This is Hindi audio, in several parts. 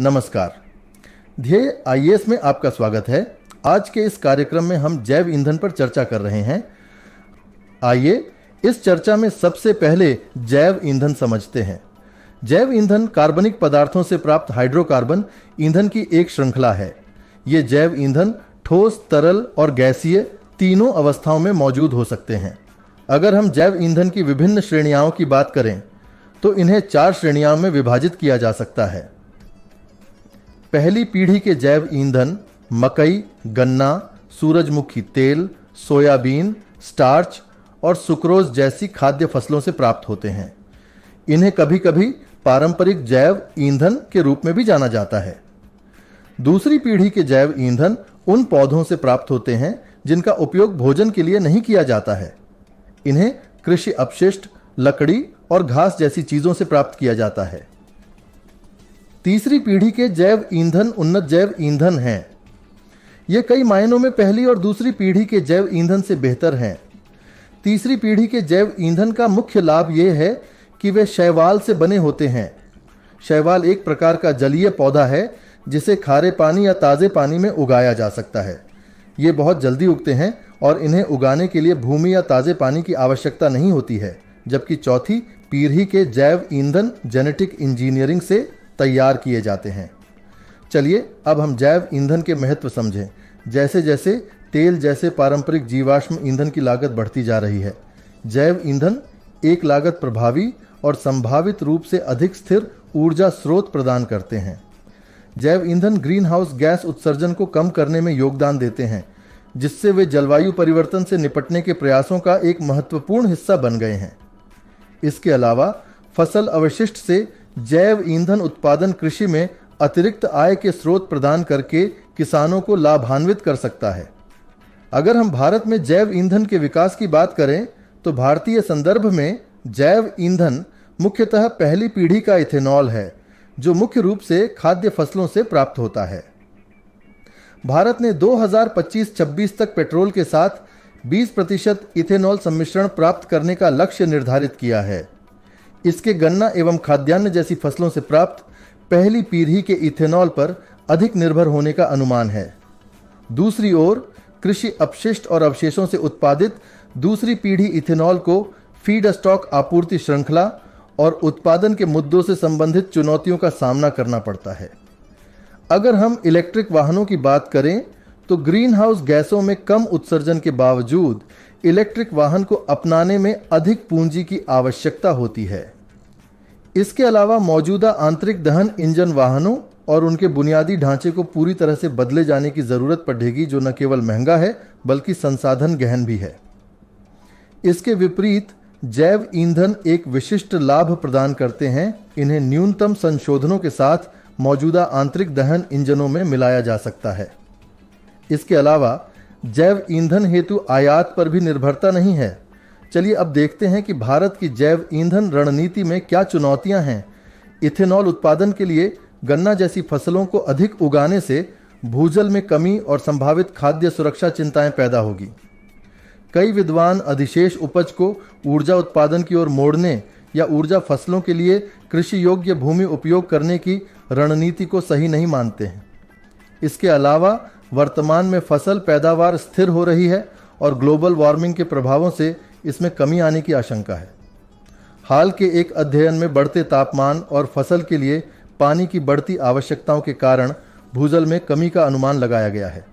नमस्कार। ध्येय आईएएस में आपका स्वागत है। आज के इस कार्यक्रम में हम जैव ईंधन पर चर्चा कर रहे हैं। आइए इस चर्चा में सबसे पहले जैव ईंधन समझते हैं। जैव ईंधन कार्बनिक पदार्थों से प्राप्त हाइड्रोकार्बन ईंधन की एक श्रृंखला है। ये जैव ईंधन ठोस, तरल और गैसीय तीनों अवस्थाओं में मौजूद हो सकते हैं। अगर हम जैव ईंधन की विभिन्न श्रेणियों की बात करें तो इन्हें 4 श्रेणियों में विभाजित किया जा सकता है। पहली पीढ़ी के जैव ईंधन मकई, गन्ना, सूरजमुखी तेल, सोयाबीन, स्टार्च और सुक्रोज जैसी खाद्य फसलों से प्राप्त होते हैं। इन्हें कभी कभी पारंपरिक जैव ईंधन के रूप में भी जाना जाता है। दूसरी पीढ़ी के जैव ईंधन उन पौधों से प्राप्त होते हैं जिनका उपयोग भोजन के लिए नहीं किया जाता है। इन्हें कृषि अपशिष्ट, लकड़ी और घास जैसी चीजों से प्राप्त किया जाता है। तीसरी पीढ़ी के जैव ईंधन उन्नत जैव ईंधन हैं। ये कई मायनों में पहली और दूसरी पीढ़ी के जैव ईंधन से बेहतर हैं। तीसरी पीढ़ी के जैव ईंधन का मुख्य लाभ यह है कि वे शैवाल से बने होते हैं। शैवाल एक प्रकार का जलीय पौधा है जिसे खारे पानी या ताज़े पानी में उगाया जा सकता है। ये बहुत जल्दी उगते हैं और इन्हें उगाने के लिए भूमि या ताज़े पानी की आवश्यकता नहीं होती है। जबकि चौथी पीढ़ी के जैव ईंधन जेनेटिक इंजीनियरिंग से तैयार किए जाते हैं। चलिए अब हम जैव ईंधन के महत्व समझें। जैसे जैसे तेल जैसे पारंपरिक जीवाश्म ईंधन की लागत बढ़ती जा रही है, जैव ईंधन एक लागत प्रभावी और संभावित रूप से अधिक स्थिर ऊर्जा स्रोत प्रदान करते हैं। जैव ईंधन ग्रीन हाउस गैस उत्सर्जन को कम करने में योगदान देते हैं, जिससे वे जलवायु परिवर्तन से निपटने के प्रयासों का एक महत्वपूर्ण हिस्सा बन गए हैं। इसके अलावा फसल अवशिष्ट से जैव ईंधन उत्पादन कृषि में अतिरिक्त आय के स्रोत प्रदान करके किसानों को लाभान्वित कर सकता है। अगर हम भारत में जैव ईंधन के विकास की बात करें तो भारतीय संदर्भ में जैव ईंधन मुख्यतः पहली पीढ़ी का इथेनॉल है, जो मुख्य रूप से खाद्य फसलों से प्राप्त होता है। भारत ने 2025-26 तक पेट्रोल के साथ 20% इथेनॉल सम्मिश्रण प्राप्त करने का लक्ष्य निर्धारित किया है। इसके गन्ना एवं खाद्यान्न जैसी फसलों से प्राप्त पहली पीढ़ी के इथेनॉल पर अधिक निर्भर होने का अनुमान है। दूसरी ओर कृषि अपशिष्ट और अवशेषों से उत्पादित दूसरी पीढ़ी इथेनॉल को फीड स्टॉक आपूर्ति श्रृंखला और उत्पादन के मुद्दों से संबंधित चुनौतियों का सामना करना पड़ता है। अगर हम इलेक्ट्रिक वाहनों की बात करें तो ग्रीन हाउस गैसों में कम उत्सर्जन के बावजूद इलेक्ट्रिक वाहन को अपनाने में अधिक पूंजी की आवश्यकता होती है। इसके अलावा मौजूदा आंतरिक दहन इंजन वाहनों और उनके बुनियादी ढांचे को पूरी तरह से बदले जाने की जरूरत पड़ेगी, जो न केवल महंगा है बल्कि संसाधन गहन भी है। इसके विपरीत जैव ईंधन एक विशिष्ट लाभ प्रदान करते हैं। इन्हें न्यूनतम संशोधनों के साथ मौजूदा आंतरिक दहन इंजनों में मिलाया जा सकता है। इसके अलावा जैव ईंधन हेतु आयात पर भी निर्भरता नहीं है। चलिए अब देखते हैं कि भारत की जैव ईंधन रणनीति में क्या चुनौतियां हैं। इथेनॉल उत्पादन के लिए गन्ना जैसी फसलों को अधिक उगाने से भूजल में कमी और संभावित खाद्य सुरक्षा चिंताएं पैदा होगी। कई विद्वान अधिशेष उपज को ऊर्जा उत्पादन की ओर मोड़ने या ऊर्जा फसलों के लिए कृषि योग्य भूमि उपयोग करने की रणनीति को सही नहीं मानते हैं। इसके अलावा वर्तमान में फसल पैदावार स्थिर हो रही है और ग्लोबल वार्मिंग के प्रभावों से इसमें कमी आने की आशंका है। हाल के एक अध्ययन में बढ़ते तापमान और फसल के लिए पानी की बढ़ती आवश्यकताओं के कारण भूजल में कमी का अनुमान लगाया गया है।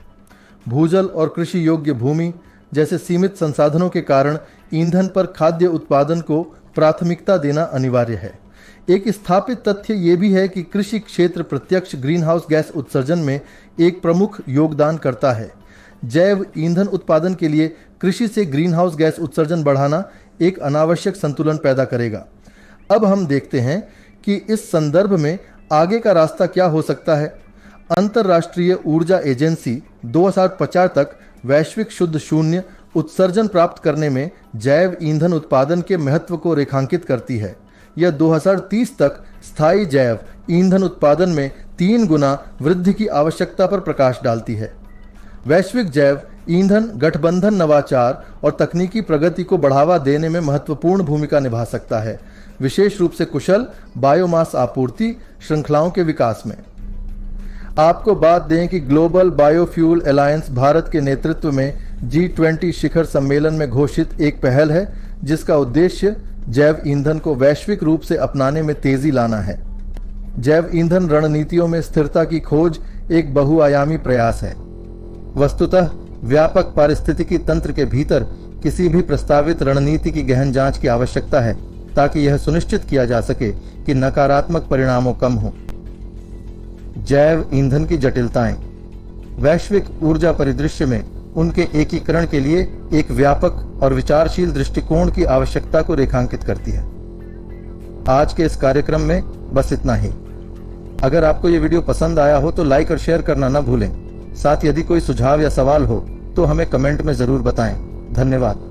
भूजल और कृषि योग्य भूमि जैसे सीमित संसाधनों के कारण ईंधन पर खाद्य उत्पादन को प्राथमिकता देना अनिवार्य है। एक स्थापित तथ्य ये भी है कि कृषि क्षेत्र प्रत्यक्ष ग्रीनहाउस गैस उत्सर्जन में एक प्रमुख योगदान करता है। जैव ईंधन उत्पादन के लिए कृषि से ग्रीनहाउस गैस उत्सर्जन बढ़ाना एक अनावश्यक संतुलन पैदा करेगा। अब हम देखते हैं कि इस संदर्भ में आगे का रास्ता क्या हो सकता है। अंतर्राष्ट्रीय ऊर्जा एजेंसी 2050 तक वैश्विक शुद्ध शून्य उत्सर्जन प्राप्त करने में जैव ईंधन उत्पादन के महत्व को रेखांकित करती है। यह 2030 तक स्थायी जैव ईंधन उत्पादन में 3 गुना वृद्धि की आवश्यकता पर प्रकाश डालती है। वैश्विक जैव ईंधन गठबंधन नवाचार और तकनीकी प्रगति को बढ़ावा देने में महत्वपूर्ण भूमिका निभा सकता है, विशेष रूप से कुशल बायोमास आपूर्ति श्रृंखलाओं के विकास में। आपको बात दें कि ग्लोबल बायोफ्यूल अलायंस भारत के नेतृत्व में G20 शिखर सम्मेलन में घोषित एक पहल है जिसका उद्देश्य जैव ईंधन को वैश्विक रूप से अपनाने में तेजी लाना है। जैव ईंधन रणनीतियों में स्थिरता की खोज एक बहुआयामी प्रयास है। वस्तुतः व्यापक पारिस्थितिकी तंत्र के भीतर किसी भी प्रस्तावित रणनीति की गहन जांच की आवश्यकता है ताकि यह सुनिश्चित किया जा सके कि नकारात्मक परिणामों कम हों। जैव ईंधन की जटिलताएं वैश्विक ऊर्जा परिदृश्य में उनके एकीकरण के लिए एक व्यापक और विचारशील दृष्टिकोण की आवश्यकता को रेखांकित करती है। आज के इस कार्यक्रम में बस इतना ही। अगर आपको ये वीडियो पसंद आया हो तो लाइक और शेयर करना न भूलें। साथ यदि कोई सुझाव या सवाल हो तो हमें कमेंट में जरूर बताएं। धन्यवाद।